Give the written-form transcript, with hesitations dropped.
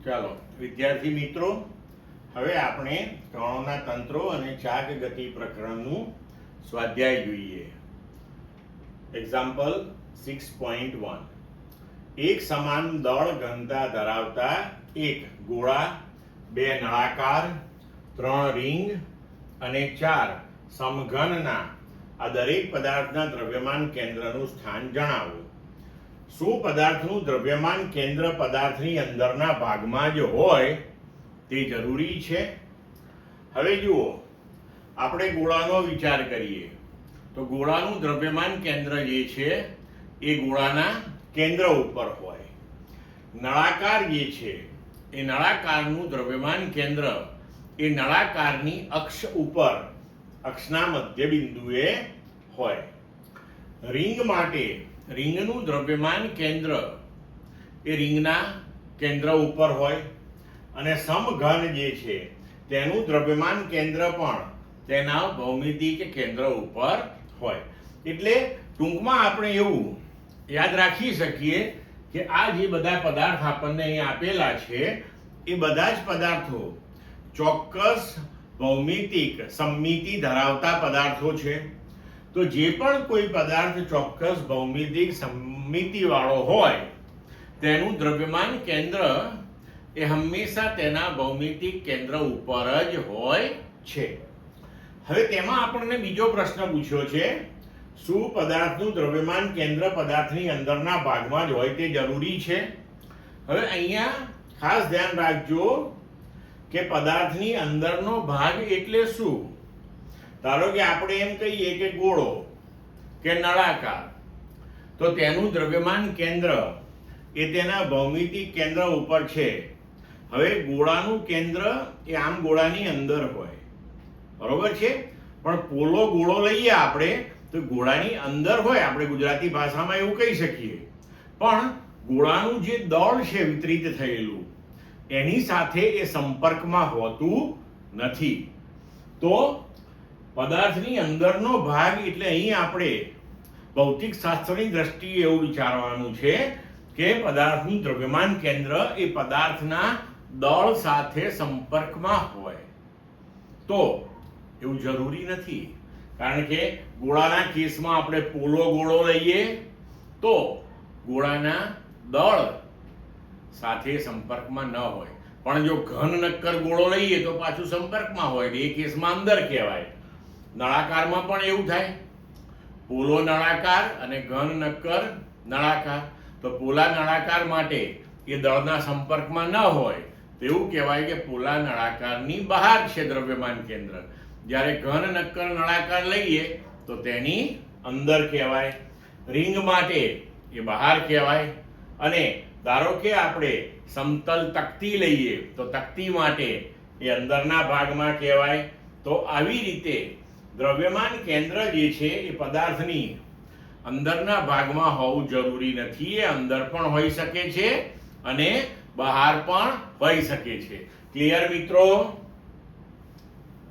ચાલો વિદ્યાર્થી મિત્રો, હવે આપણે કણોના તંત્રો અને ચાક ગતિ પ્રકરણનું સ્વાધ્યાય જોઈએ. એક્ઝામ્પલ 6.1. એક સમાન દળ ઘનતા ધરાવતા એક ગોળા, બે નળાકાર, ત્રણ રિંગ અને ચાર સમઘનના આ દરેક પદાર્થના દ્રવ્યમાન કેન્દ્રનું સ્થાન જણાવો. શું પદાર્થનું દ્રવ્યમાન કેન્દ્ર પદાર્થની અંદરના ભાગમાં જ હોય તે જરૂરી છે? હવે જુઓ, આપણે ગોળાનો વિચાર કરીએ તો ગોળાનું દ્રવ્યમાન કેન્દ્ર જે છે એ ગોળાના કેન્દ્ર ઉપર હોય. નળાકાર જે છે એ નળાકારનું દ્રવ્યમાન કેન્દ્ર એ નળાકારની અક્ષ ઉપર, અક્ષના મધ્ય બિંદુએ હોય. રિંગ માટે રિંગનું દ્રવ્યમાન કેન્દ્ર એ રિંગના કેન્દ્ર ઉપર હોય અને સમઘન જે છે તેનું દ્રવ્યમાન કેન્દ્ર પણ તેના ભૌમિતિક કેન્દ્ર ઉપર હોય. એટલે ટૂંકમાં આપણે એવું યાદ રાખી શકીએ કે આ જે બધા પદાર્થ આપણને અહીં આપેલા છે એ બધા જ પદાર્થો ચોક્કસ ભૌમિતિક સમમિતિ ધરાવતા પદાર્થો છે. તો જે પણ કોઈ પદાર્થ ચોક્કસ ભૌમિતિક સમમિતિ વાળો હોય તેનું દ્રવ્યમાન કેન્દ્ર એ હંમેશા તેના ભૌમિતિક કેન્દ્ર ઉપર જ હોય છે. હવે તેમાં આપણને બીજો પ્રશ્ન પૂછ્યો છે, શું પદાર્થનું દ્રવ્યમાન કેન્દ્ર પદાર્થની અંદરના ભાગમાં જ હોય તે જરૂરી છે? હવે અહીંયા ખાસ ધ્યાન રાખજો કે પદાર્થની અંદરનો ભાગ એટલે શું? ધારો કે આપણે એમ કહીએ કે ગોળો કે નળાકાર, તો તેનું દ્રવ્યમાન કેન્દ્ર એ તેના ભૌમિતિક કેન્દ્ર ઉપર છે. હવે ગોળાનું કેન્દ્ર એ આમ ગોળાની અંદર હોય, બરોબર છે, પણ પોલો ગોળો લઈએ આપણે તો ગોળાની અંદર હોય. આપણે ગુજરાતી ભાષામાં એવું કહી શકીએ. પણ ગોળાનું જે દળ છે વિતરિત થયેલું એની સાથે એ સંપર્કમાં હોતું નથી. તો પદાર્થની અંદરનો ભાગ એટલે અહીં આપણે ભૌતિક શાસ્ત્રની દ્રષ્ટિએ એવું વિચારવાનું છે કે પદાર્થનું દ્રવ્યમાન કેન્દ્ર એ પદાર્થના દળ સાથે સંપર્કમાં હોય. તો એવું જરૂરી નથી, કારણ કે ગોળાના કેસમાં આપણે પોલો ગોળો લઈએ તો ગોળાના દળ સાથે સંપર્કમાં ન હોય, પણ જો ઘન નક્કર ગોળો લઈએ તો પાછું સંપર્કમાં હોય, એ કેસમાં અંદર કહેવાય. નળાકારમાં પણ એવું થાય, પોલો નળાકાર અને ઘન નક્કર નળાકાર. તો પોલા નળાકાર માટે એ દળના સંપર્કમાં ન હોય તો એવું કહેવાય કે પોલા નળાકારની બહાર છે દ્રવ્યમાન કેન્દ્ર. જ્યારે ઘન નક્કર નળાકાર લઈએ તો તેની અંદર કહેવાય. રિંગ માટે એ બહાર કહેવાય. અને ધારો કે આપણે સમતલ તકતી લઈએ તો તકતી માટે એ અંદરના ભાગમાં કહેવાય. તો આવી રીતે દ્રવ્યમાન કેન્દ્ર જે છે એ પદાર્થની અંદરના ભાગમાં હોવું જરૂરી નથી. એ અંદર પણ હોઈ શકે છે અને બહાર પણ હોઈ શકે છે. ક્લિયર મિત્રો?